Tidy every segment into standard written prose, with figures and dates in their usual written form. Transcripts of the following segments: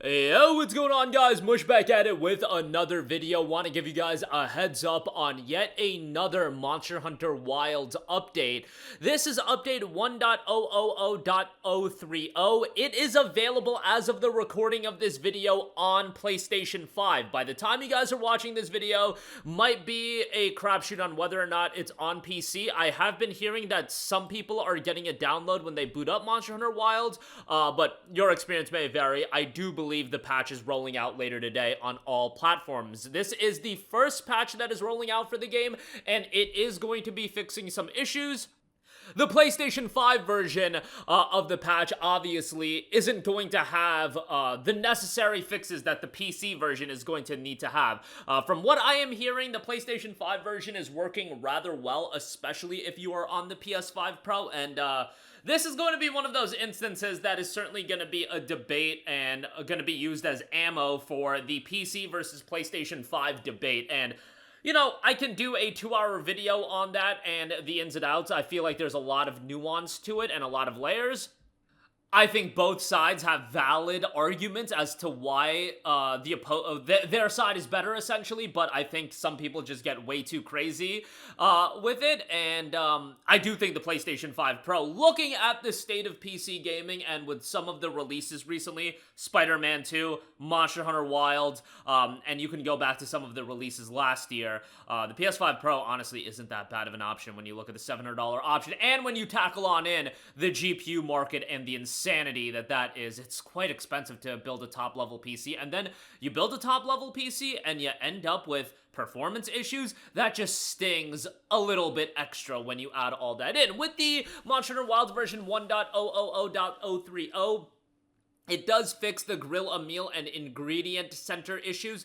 Yo, what's going on, guys? Mush back at it with another video. Want to give you guys a heads up on yet another Monster Hunter Wilds update. This is update 1.000.030. It is available as of the recording of this video on PlayStation 5. By the time you guys are watching this video, might be a crapshoot on whether or not it's on PC. I have been hearing that some people are getting a download when they boot up Monster Hunter Wilds, but your experience may vary. I do believe the patch is rolling out later today on all platforms. This is the first patch that is rolling out for the game, and it is going to be fixing some issues. The PlayStation 5 version of the patch obviously isn't going to have the necessary fixes that the PC version is going to need to have. From what I am hearing, the PlayStation 5 version is working rather well, especially if you are on the PS5 Pro, and this is going to be one of those instances that is certainly going to be a debate and going to be used as ammo for the PC versus PlayStation 5 debate. And you know, I can do a 2-hour video on that and the ins and outs. I feel like there's a lot of nuance to it and a lot of layers. I think both sides have valid arguments as to why their side is better, essentially, but I think some people just get way too crazy with it, and I do think the PlayStation 5 Pro, looking at the state of PC gaming and with some of the releases recently, Spider-Man 2, Monster Hunter Wilds, and you can go back to some of the releases last year, the PS5 Pro honestly isn't that bad of an option when you look at the $700 option, and when you tackle on in the GPU market and the insanity that is. It's quite expensive to build a top-level PC, and then you build a top-level PC and you end up with performance issues. That just stings a little bit extra when you add all that in. With the Monster Hunter Wilds version 1.000.030, it does fix the grill a meal and ingredient center issues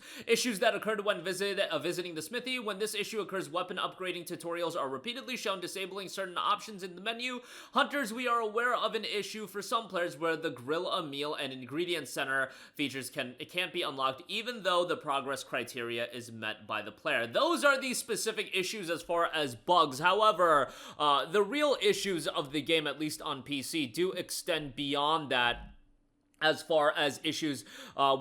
that occurred when visiting the smithy. When this issue occurs, weapon upgrading tutorials are repeatedly shown disabling certain options in the menu. Hunters, we are aware of an issue for some players where the grill a meal and ingredient center features can't be unlocked even though the progress criteria is met by the player. Those are the specific issues as far as bugs. However, the real issues of the game, at least on PC, do extend beyond that, as far as issues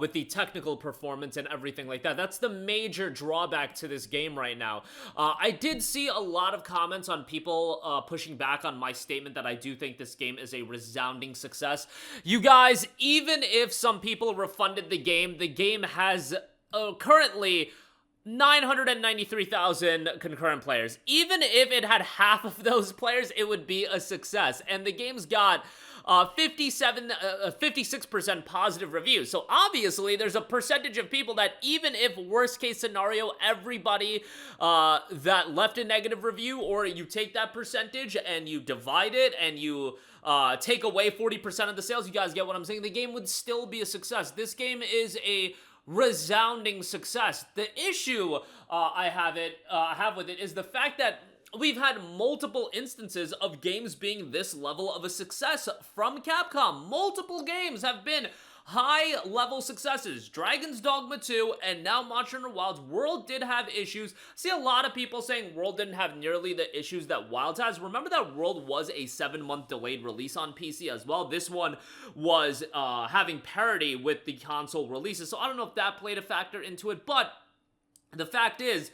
with the technical performance and everything like that. That's the major drawback to this game right now. I did see a lot of comments on people pushing back on my statement that I do think this game is a resounding success. You guys, even if some people refunded the game has currently 993,000 concurrent players. Even if it had half of those players, it would be a success. And the game's got 56% positive reviews. So obviously there's a percentage of people that, even if worst case scenario, everybody that left a negative review, or you take that percentage and you divide it and you take away 40% of the sales, you guys get what I'm saying? The game would still be a success. This game is a resounding success. The issue I have with it is the fact that we've had multiple instances of games being this level of a success from Capcom. Multiple games have been high-level successes. Dragon's Dogma 2 and now Monster Hunter Wilds. World did have issues. See a lot of people saying World didn't have nearly the issues that Wilds has. Remember that World was a 7-month delayed release on PC as well. This one was having parity with the console releases, so I don't know if that played a factor into it, but the fact is,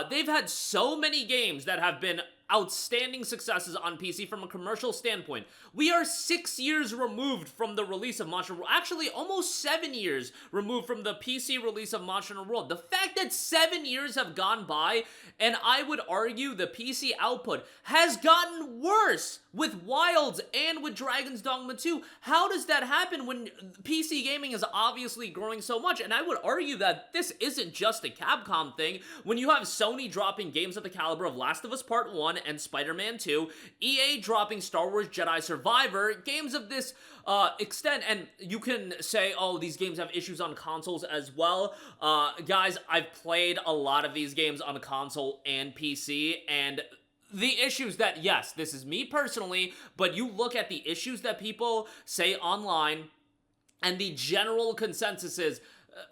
they've had so many games that have been outstanding successes on PC from a commercial standpoint. We are 6 years removed from the release of Monster Hunter World. Actually, almost 7 years removed from the PC release of Monster Hunter World. The fact that 7 years have gone by, and I would argue the PC output has gotten worse with Wilds and with Dragon's Dogma 2. How does that happen when PC gaming is obviously growing so much? And I would argue that this isn't just a Capcom thing. When you have Sony dropping games of the caliber of Last of Us Part 1 and Spider-Man 2, EA dropping Star Wars Jedi Survivor, games of this extent, and you can say, oh, these games have issues on consoles as well. Guys, I've played a lot of these games on console and PC, and the issues that, yes, this is me personally, but you look at the issues that people say online, and the general consensus is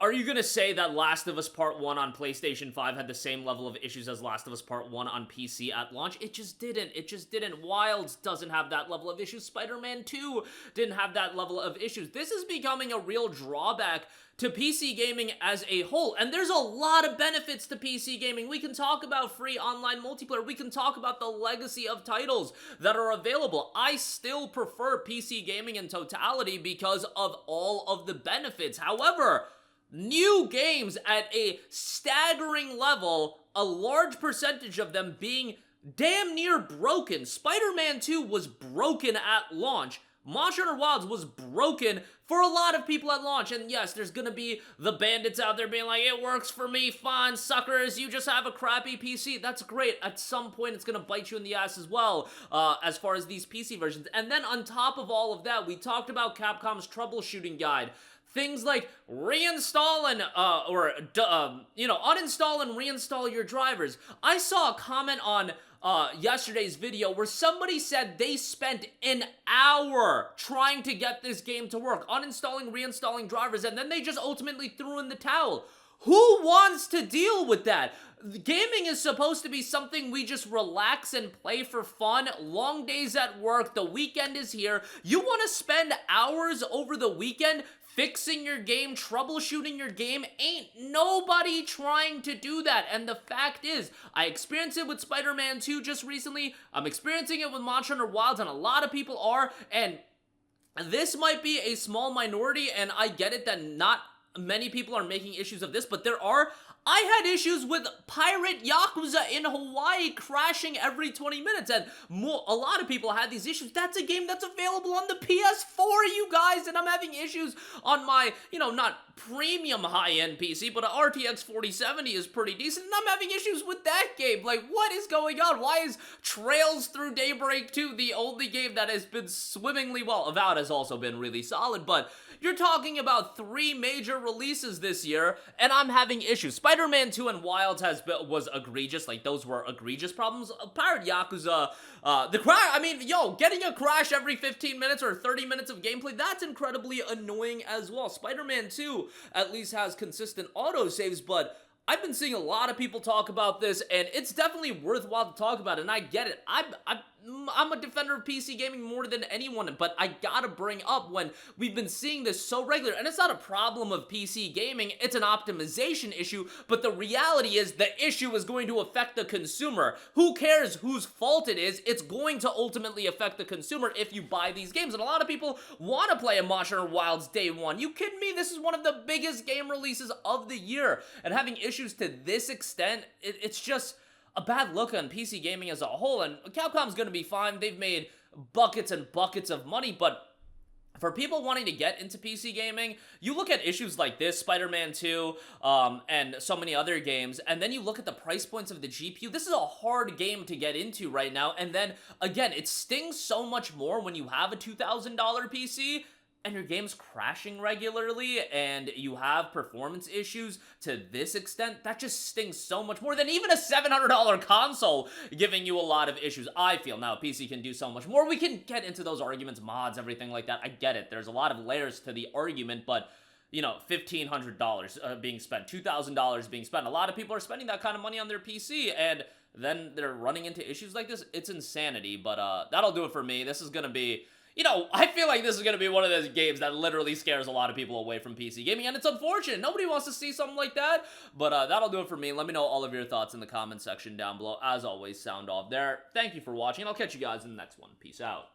Are you gonna say that Last of Us Part 1 on PlayStation 5 had the same level of issues as Last of Us Part 1 on PC at launch? It just didn't. It just didn't. Wilds doesn't have that level of issues. Spider-Man 2 didn't have that level of issues. This is becoming a real drawback to PC gaming as a whole, and there's a lot of benefits to PC gaming. We can talk about free online multiplayer. We can talk about the legacy of titles that are available. I still prefer PC gaming in totality because of all of the benefits. However, new games at a staggering level, a large percentage of them being damn near broken. Spider-Man 2 was broken at launch. Monster Hunter Wilds was broken for a lot of people at launch, and yes, there's gonna be the bandits out there being like, it works for me, fine, suckers, you just have a crappy PC. That's great. At some point, it's gonna bite you in the ass as well, as far as these PC versions. And then on top of all of that, we talked about Capcom's troubleshooting guide. Things like reinstall and, uninstall and reinstall your drivers. I saw a comment on yesterday's video where somebody said they spent an hour trying to get this game to work, uninstalling, reinstalling drivers, and then they just ultimately threw in the towel. Who wants to deal with that? Gaming is supposed to be something we just relax and play for fun. Long days at work, the weekend is here. You want to spend hours over the weekend fixing your game, troubleshooting your game? Ain't nobody trying to do that. And the fact is, I experienced it with Spider-Man 2 just recently. I'm experiencing it with Monster Hunter Wilds, and a lot of people are. And this might be a small minority, and I get it that not many people are making issues of this, but there are. I had issues with Pirate Yakuza in Hawaii crashing every 20 minutes, and a lot of people had these issues. That's a game that's available on the PS4, you guys, and I'm having issues on my, not premium high-end PC, but an RTX 4070 is pretty decent, and I'm having issues with that game. Like, what is going on? Why is Trails Through Daybreak 2 the only game that has been swimmingly well? Avowed has also been really solid, but you're talking about 3 major releases this year, and I'm having issues. Spider-Man 2 and Wilds was egregious. Like, those were egregious problems. Pirate Yakuza, the crash, getting a crash every 15 minutes or 30 minutes of gameplay, that's incredibly annoying as well. Spider-Man 2 at least has consistent autosaves, but I've been seeing a lot of people talk about this, and it's definitely worthwhile to talk about, and I get it. I'm a defender of PC gaming more than anyone, but I gotta bring up when we've been seeing this so regular, and it's not a problem of PC gaming, it's an optimization issue, but the reality is the issue is going to affect the consumer. Who cares whose fault it is? It's going to ultimately affect the consumer if you buy these games, and a lot of people want to play a Monster Hunter Wilds day one. You kidding me? This is one of the biggest game releases of the year, and having issues to this extent, it's just a bad look on PC gaming as a whole, and Capcom's gonna be fine. They've made buckets and buckets of money, but for people wanting to get into PC gaming, you look at issues like this, Spider-Man 2, and so many other games, and then you look at the price points of the GPU. This is a hard game to get into right now, and then, again, it stings so much more when you have a $2,000 PC, and your game's crashing regularly, and you have performance issues to this extent. That just stings so much more than even a $700 console giving you a lot of issues, I feel. Now, PC can do so much more. We can get into those arguments, mods, everything like that. I get it. There's a lot of layers to the argument, but $1,500 being spent, $2,000 being spent. A lot of people are spending that kind of money on their PC, and then they're running into issues like this. It's insanity, but that'll do it for me. This is gonna be... I feel like this is going to be one of those games that literally scares a lot of people away from PC gaming, and it's unfortunate. Nobody wants to see something like that, but that'll do it for me. Let me know all of your thoughts in the comment section down below. As always, sound off there. Thank you for watching, and I'll catch you guys in the next one. Peace out.